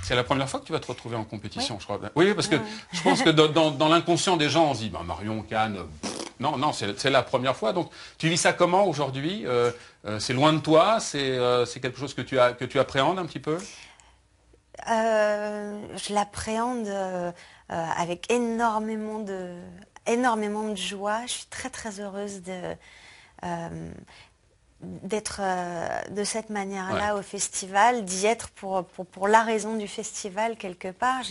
C'est la première fois que tu vas te retrouver en compétition, Oui. je crois. Oui, parce que je pense que dans l'inconscient des gens, on se dit, bah, Marion, Cannes, non, non, c'est la première fois. Donc, tu vis ça comment aujourd'hui? C'est loin de toi? C'est quelque chose que tu appréhendes un petit peu? Je l'appréhende avec énormément de joie. Je suis très très heureuse euh, d'être de cette manière-là au festival, d'y être pour la raison du festival quelque part.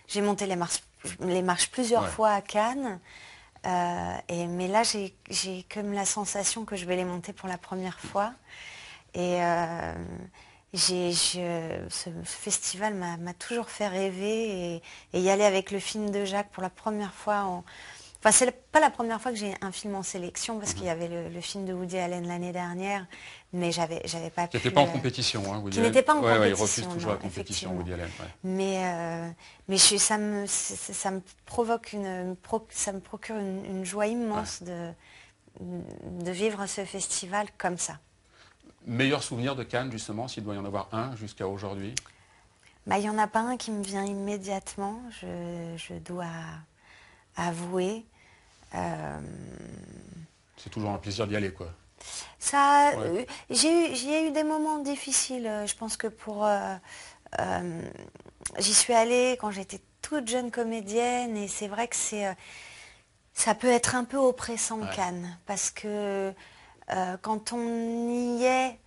J'ai monté les marches plusieurs fois à Cannes, mais là j'ai comme la sensation que je vais les monter pour la première fois. Et ce festival m'a toujours fait rêver et y aller avec le film de Jacques pour la première fois. Enfin, c'est pas la première fois que j'ai un film en sélection parce qu'il y avait le film de Woody Allen l'année dernière, mais j'avais pas Qui pu. n'était pas en compétition, hein, Woody Qui Allen. n'était pas en compétition. Ouais, il refuse toujours non, la compétition, Woody Allen. Ouais. Mais ça me provoque ça me procure une joie immense de vivre ce festival comme ça. Meilleur souvenir de Cannes, justement, s'il doit y en avoir un jusqu'à aujourd'hui? Bah, il n'y en a pas un qui me vient immédiatement, je dois avouer. C'est toujours un plaisir d'y aller, quoi. J'y ai eu des moments difficiles. Je pense que j'y suis allée quand j'étais toute jeune comédienne et c'est vrai que ça peut être un peu oppressant Cannes parce que quand on y est,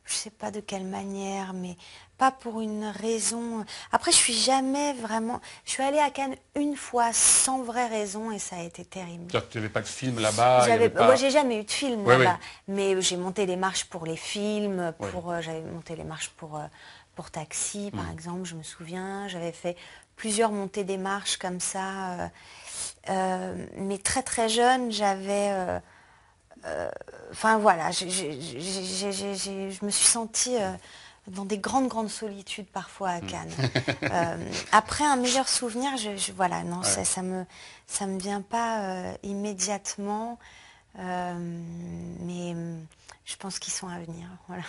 je sais pas de quelle manière, mais pas pour une raison. Après, je suis jamais vraiment. Je suis allée à Cannes une fois sans vraie raison et ça a été terrible. C'est-à-dire que tu n'avais pas de film là-bas? Moi, j'ai jamais eu de film là-bas, oui. mais j'ai monté les marches pour les films. J'avais monté les marches pour Taxi, par exemple. Je me souviens. J'avais fait plusieurs montées des marches comme ça. Mais très très jeune, j'avais. Enfin voilà, je me suis sentie dans des grandes solitudes parfois à Cannes. Après un meilleur souvenir, voilà, non, ça me vient pas immédiatement, mais je pense qu'ils sont à venir. Voilà.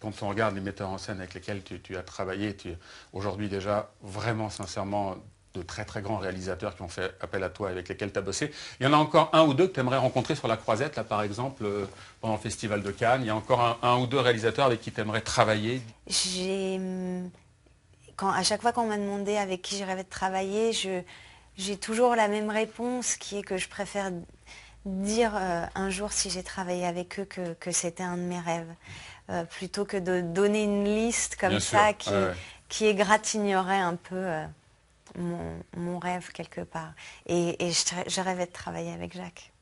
Quand on regarde les metteurs en scène avec lesquels tu as travaillé, tu es aujourd'hui déjà vraiment sincèrement de très très grands réalisateurs qui ont fait appel à toi, avec lesquels tu as bossé. Il y en a encore un ou deux que tu aimerais rencontrer sur la Croisette, là par exemple, pendant le Festival de Cannes. Il y a encore un ou deux réalisateurs avec qui tu aimerais travailler. À chaque fois qu'on m'a demandé avec qui je rêvais de travailler, j'ai toujours la même réponse qui est que je préfère dire un jour si j'ai travaillé avec eux que c'était un de mes rêves. Plutôt que de donner une liste comme ça qui égratignerait un peu mon rêve quelque part. Et je rêvais de travailler avec Jacques.